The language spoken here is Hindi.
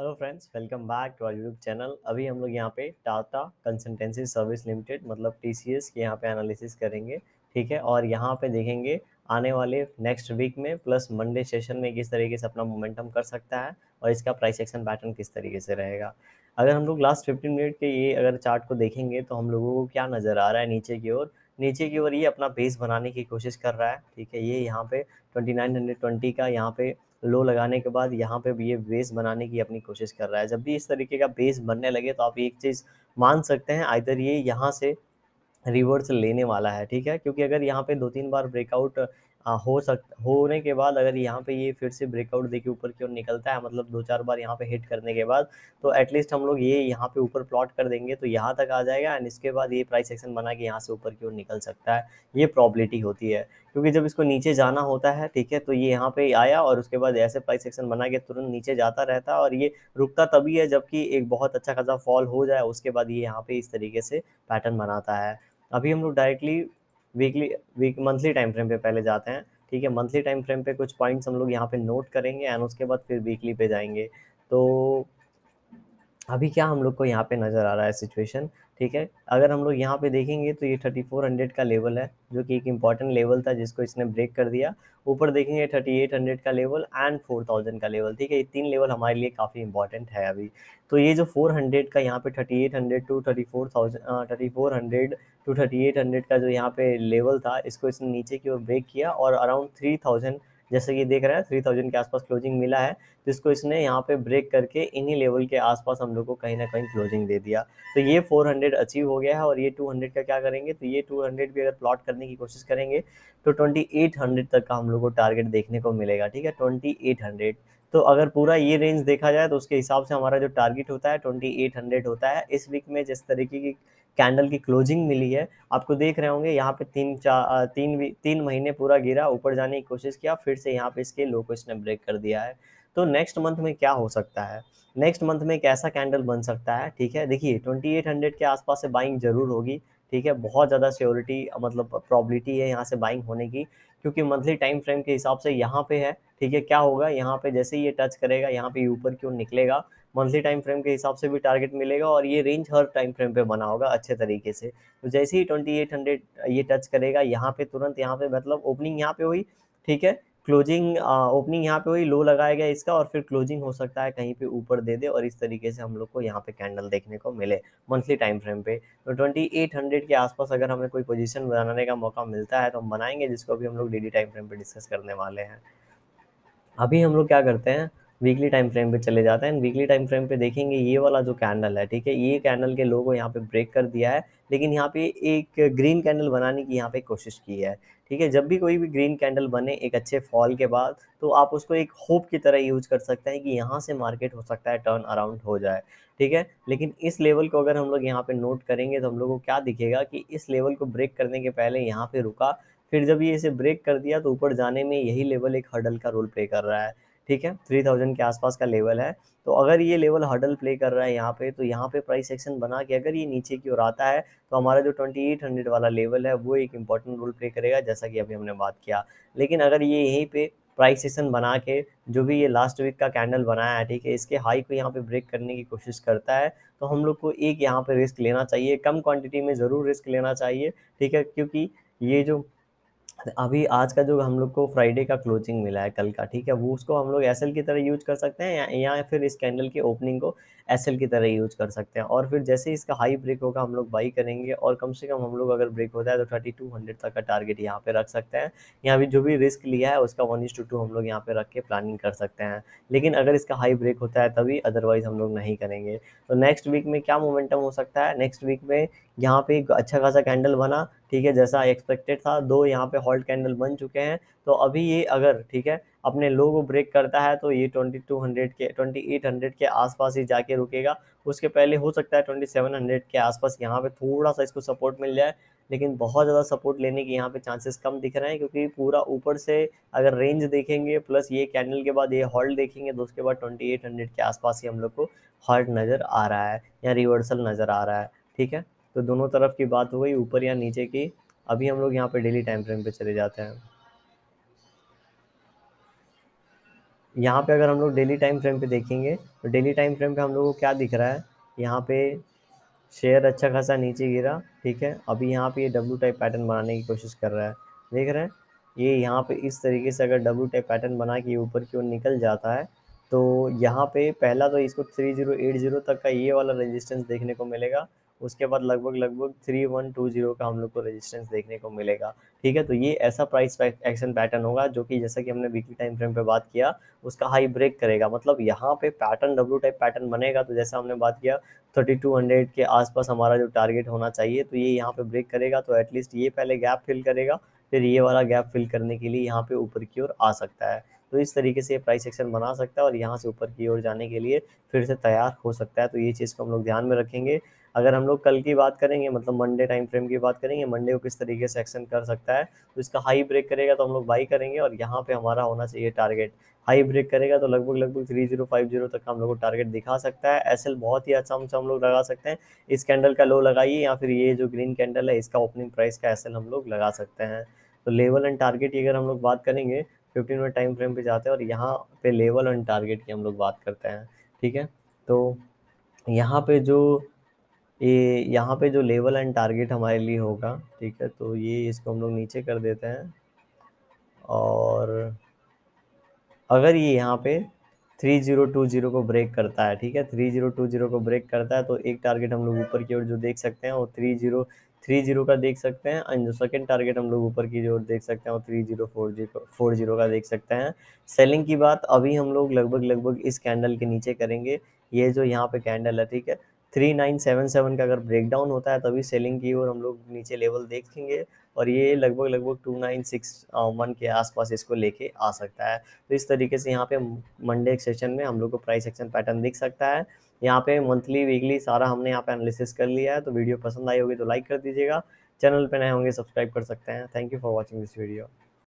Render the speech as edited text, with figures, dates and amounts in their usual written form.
Hello friends, welcome back to our YouTube channel. अभी हम लोग यहाँ पे टाटा कंसल्टेंसी सर्विस लिमिटेड मतलब टीसीएस के यहाँ पे एनालिसिस करेंगे। ठीक है, और यहाँ पे देखेंगे आने वाले नेक्स्ट वीक में प्लस मंडे सेशन में किस तरीके से अपना मोमेंटम कर सकता है और इसका प्राइस एक्शन पैटर्न किस तरीके से रहेगा। अगर हम लोग लास्ट 15 मिनट के ये अगर चार्ट को देखेंगे तो हम लोगों को क्या नज़र आ रहा है, नीचे की ओर ये अपना बेस बनाने की कोशिश कर रहा है। ठीक है, ये यहाँ पे 2920 का यहाँ पे लो लगाने के बाद यहाँ पे भी ये बेस बनाने की अपनी कोशिश कर रहा है। जब भी इस तरीके का बेस बनने लगे तो आप एक चीज़ मान सकते हैं, आइदर ये यहाँ से रिवर्स लेने वाला है। ठीक है, क्योंकि अगर यहाँ पे 2-3 बार ब्रेकआउट होने के बाद अगर यहाँ पे ये फिर से ब्रेकआउट देके ऊपर की ओर निकलता है, मतलब 2-4 बार यहाँ पे हिट करने के बाद, तो एटलीस्ट हम लोग ये यहाँ पे ऊपर प्लॉट कर देंगे तो यहाँ तक आ जाएगा एंड इसके बाद ये प्राइस एक्शन बना के यहाँ से ऊपर की ओर निकल सकता है। ये प्रॉबिलिटी होती है, क्योंकि जब इसको नीचे जाना होता है, ठीक है, तो ये यहाँ पे आया और उसके बाद ऐसे प्राइस एक्शन बना के तुरंत नीचे जाता रहता है और ये रुकता तभी है जबकि एक बहुत अच्छा खासा फॉल हो जाए, उसके बाद ये यहाँ पे इस तरीके से पैटर्न बनाता है। अभी हम लोग डायरेक्टली मंथली टाइम फ्रेम पे पहले जाते हैं। ठीक है, मंथली टाइम फ्रेम पे कुछ पॉइंट्स हम लोग यहाँ पे नोट करेंगे एंड उसके बाद फिर वीकली पे जाएंगे। तो अभी क्या हम लोग को यहाँ पे नज़र आ रहा है सिचुएशन। ठीक है, अगर हम लोग यहाँ पे देखेंगे तो ये 3400 का लेवल है, जो कि एक इम्पॉर्टेंट लेवल था जिसको इसने ब्रेक कर दिया। ऊपर देखेंगे 3800 का लेवल एंड 4000 का लेवल। ठीक है, ये 3 लेवल हमारे लिए काफ़ी इंपॉर्टेंट है अभी। तो ये जो 400 का यहाँ पे 3800 टू 34,000 3400 टू 3800 का जो यहाँ पे लेवल था, इसको इसने नीचे की ओर ब्रेक किया और अराउंड 3000, जैसे कि देख रहे हैं 3000 के आसपास क्लोजिंग मिला है, जिसको इसने यहाँ पे ब्रेक करके इन्हीं लेवल के आसपास हम लोग को कहीं ना कहीं क्लोजिंग दे दिया। तो ये 400 अचीव हो गया है और ये 200 का क्या करेंगे, तो ये 200 भी अगर प्लॉट करने की कोशिश करेंगे तो 2800 तक का हम लोग को टारगेट देखने को मिलेगा। ठीक है, 2800। तो अगर पूरा ये रेंज देखा जाए तो उसके हिसाब से हमारा जो टारगेट होता है 2800 होता है। इस वीक में जिस तरीके की कैंडल की क्लोजिंग मिली है, आपको देख रहे होंगे यहाँ पे 3 महीने पूरा गिरा, ऊपर जाने की कोशिश किया, फिर से यहाँ पे इसके लो को इसने ब्रेक कर दिया है। तो नेक्स्ट मंथ में क्या हो सकता है, नेक्स्ट मंथ में एक ऐसा कैंडल बन सकता है। ठीक है, देखिए 2800 के आसपास से बाइंग जरूर होगी। ठीक है, बहुत ज़्यादा श्योरिटी मतलब प्रॉबिलिटी है यहाँ से बाइंग होने की, क्योंकि मंथली टाइम फ्रेम के हिसाब से यहाँ पे है। ठीक है, क्या होगा यहाँ पे, जैसे ही ये टच करेगा यहाँ पे ऊपर की ओर निकलेगा, मंथली टाइम फ्रेम के हिसाब से भी टारगेट मिलेगा और ये रेंज हर टाइम फ्रेम पे बना होगा अच्छे तरीके से। तो जैसे ही 2800 ये टच करेगा यहाँ पे, तुरंत यहाँ पे मतलब ओपनिंग यहाँ पे हुई। ठीक है, क्लोजिंग ओपनिंग यहाँ पे हुई, लो लगाया गया इसका और फिर क्लोजिंग हो सकता है कहीं पे ऊपर दे दे और इस तरीके से हम लोग को यहाँ पे कैंडल देखने को मिले मंथली टाइम फ्रेम पे। तो 2800 के आसपास अगर हमें कोई पोजीशन बनाने का मौका मिलता है तो हम बनाएंगे, जिसको अभी हम लोग डेली टाइम फ्रेम पे डिस्कस करने वाले हैं। अभी हम लोग क्या करते हैं, वीकली टाइम फ्रेम पे चले जाते हैं। वीकली टाइम फ्रेम पे देखेंगे ये वाला जो कैंडल है, ठीक है, ये कैंडल के लो को यहाँ पे ब्रेक कर दिया है, लेकिन यहाँ पे एक ग्रीन कैंडल बनाने की यहाँ पे कोशिश की है। ठीक है, जब भी कोई भी ग्रीन कैंडल बने एक अच्छे फॉल के बाद, तो आप उसको एक होप की तरह यूज कर सकते हैं कि यहाँ से मार्केट हो सकता है टर्न अराउंड हो जाए। ठीक है, लेकिन इस लेवल को अगर हम लोग यहाँ पे नोट करेंगे तो हम लोग को क्या दिखेगा कि इस लेवल को ब्रेक करने के पहले यहाँ पे रुका, फिर जब ये इसे ब्रेक कर दिया तो ऊपर जाने में यही लेवल एक हर्डल का रोल प्ले कर रहा है। ठीक है, 3000 के आसपास का लेवल है। तो अगर ये लेवल हर्डल प्ले कर रहा है यहाँ पे, तो यहाँ पे प्राइस एक्शन बना के अगर ये नीचे की ओर आता है तो हमारा जो 2800 वाला लेवल है वो एक इंपॉर्टेंट रोल प्ले करेगा, जैसा कि अभी हमने बात किया। लेकिन अगर ये यहीं पे प्राइस एक्शन बना के जो भी ये लास्ट वीक का कैंडल बनाया है, ठीक है, इसके हाई को यहाँ पे ब्रेक करने की कोशिश करता है, तो हम लोग को एक यहाँ पे रिस्क लेना चाहिए, कम क्वांटिटी में ज़रूर रिस्क लेना चाहिए। ठीक है, क्योंकि ये जो अभी आज का जो हम लोग को फ्राइडे का क्लोजिंग मिला है कल का, ठीक है, वो उसको हम लोग एसएल की तरह यूज कर सकते हैं या फिर इस कैंडल की ओपनिंग को एसएल की तरह यूज कर सकते हैं। और फिर जैसे ही इसका हाई ब्रेक होगा हम लोग बाई करेंगे और कम से कम हम लोग अगर ब्रेक होता है तो 3200 तक का टारगेट यहाँ पे रख सकते हैं। यहाँ भी जो भी रिस्क लिया है उसका 1:2 हम लोग यहाँ पे रख के प्लानिंग कर सकते हैं। लेकिन अगर इसका हाई ब्रेक होता है तभी, अदरवाइज हम लोग नहीं करेंगे। तो नेक्स्ट वीक में क्या मोमेंटम हो सकता है, नेक्स्ट वीक में यहाँ पे एक अच्छा खासा कैंडल बना, ठीक है, जैसा एक्सपेक्टेड था, दो यहाँ पे हॉल्ट कैंडल बन चुके हैं। तो अभी ये अगर, ठीक है, अपने लो को ब्रेक करता है तो ये 2800 के आसपास ही जाके रुकेगा। उसके पहले हो सकता है 2700 के आसपास यहाँ पे थोड़ा सा इसको सपोर्ट मिल जाए, लेकिन बहुत ज़्यादा सपोर्ट लेने के यहाँ पे चांसेस कम दिख रहे हैं, क्योंकि पूरा ऊपर से अगर रेंज देखेंगे प्लस ये कैंडल के बाद ये हॉल्ट देखेंगे तो उसके बाद 2800 के आसपास ही हम लोग को हॉल्ट नज़र आ रहा है या रिवर्सल नज़र आ रहा है। ठीक है, तो दोनों तरफ की बात हो गई, ऊपर या नीचे की। अभी हम लोग यहाँ पे डेली टाइम फ्रेम पे चले जाते हैं। यहाँ पे अगर हम लोग डेली टाइम फ्रेम पे देखेंगे तो डेली टाइम फ्रेम पे हम लोग को क्या दिख रहा है, यहाँ पे शेयर अच्छा खासा नीचे गिरा, ठीक है। अभी यहाँ पे ये डब्ल्यू टाइप पैटर्न बनाने की कोशिश कर रहा है, देख रहे हैं। ये यहाँ पे इस तरीके से अगर डब्ल्यू टाइप पैटर्न बना के ऊपर की ओर निकल जाता है तो यहाँ पे पहला तो इसको 3080 तक का ये वाला रेजिस्टेंस देखने को मिलेगा। उसके बाद लगभग लगभग 3120 का हम लोग को रेजिस्टेंस देखने को मिलेगा, ठीक है। तो ये ऐसा प्राइस एक्शन पैटर्न होगा जो कि जैसा कि हमने वीकली टाइम फ्रेम पे बात किया, उसका हाई ब्रेक करेगा। मतलब यहाँ पे पैटर्न डब्ल्यू टाइप पैटर्न बनेगा तो जैसा हमने बात किया 3200 के आसपास हमारा जो टारगेट होना चाहिए, तो ये यहाँ पे ब्रेक करेगा तो एटलीस्ट ये पहले गैप फिल करेगा, फिर ये वाला गैप फिल करने के लिए यहाँ पे ऊपर की ओर आ सकता है। तो इस तरीके से ये प्राइस एक्शन बना सकता है और यहाँ से ऊपर की ओर जाने के लिए फिर से तैयार हो सकता है। तो ये चीज़ को हम लोग ध्यान में रखेंगे। अगर हम लोग कल की बात करेंगे, मतलब मंडे टाइम फ्रेम की बात करेंगे, मंडे को किस तरीके से एक्शन कर सकता है, तो इसका हाई ब्रेक करेगा तो हम लोग बाई करेंगे और यहाँ पे हमारा होना चाहिए टारगेट। हाई ब्रेक करेगा तो लगभग लगभग 3050 तक हम लोग को टारगेट दिखा सकता है। एसएल बहुत ही अच्छा हम लोग लगा सकते हैं। इस कैंडल का लो लगाइए या फिर ये जो ग्रीन कैंडल है इसका ओपनिंग प्राइस का एसएल हम लोग लगा सकते हैं। तो लेवल एंड टारगेट की अगर हम लोग बात करेंगे, 15 मिनट टाइम फ्रेम पे जाते हैं और यहाँ पे लेवल एंड टारगेट की हम लोग बात करते हैं, ठीक है। तो यहाँ पे जो यहाँ पे जो लेवल एंड टारगेट हमारे लिए होगा, ठीक है, तो ये इसको हम लोग नीचे कर देते हैं। और अगर ये यहाँ पे 3020 को ब्रेक करता है, ठीक है, 3020 को ब्रेक करता है तो एक टारगेट हम लोग ऊपर की ओर जो देख सकते हैं वो 3030 का देख सकते हैं। एंड जो सेकंड टारगेट हम लोग ऊपर की ओर देख सकते हैं वो 3040 का देख सकते हैं। सेलिंग की बात अभी हम लोग लगभग लगभग इस कैंडल के नीचे करेंगे। ये जो यहाँ पे कैंडल है, ठीक है, 3977 का अगर ब्रेकडाउन होता है तभी सेलिंग की ओर हम लोग नीचे लेवल देखेंगे और ये लगभग लगभग 2961 के आसपास इसको लेके आ सकता है। तो इस तरीके से यहाँ पे मंडे सेशन में हम लोग को प्राइस एक्शन पैटर्न दिख सकता है। यहाँ पे मंथली वीकली सारा हमने यहाँ पे एनालिसिस कर लिया है। तो वीडियो पसंद आई होगी तो लाइक कर दीजिएगा, चैनल पे नए होंगे सब्सक्राइब कर सकते हैं। Thank you for watching this video.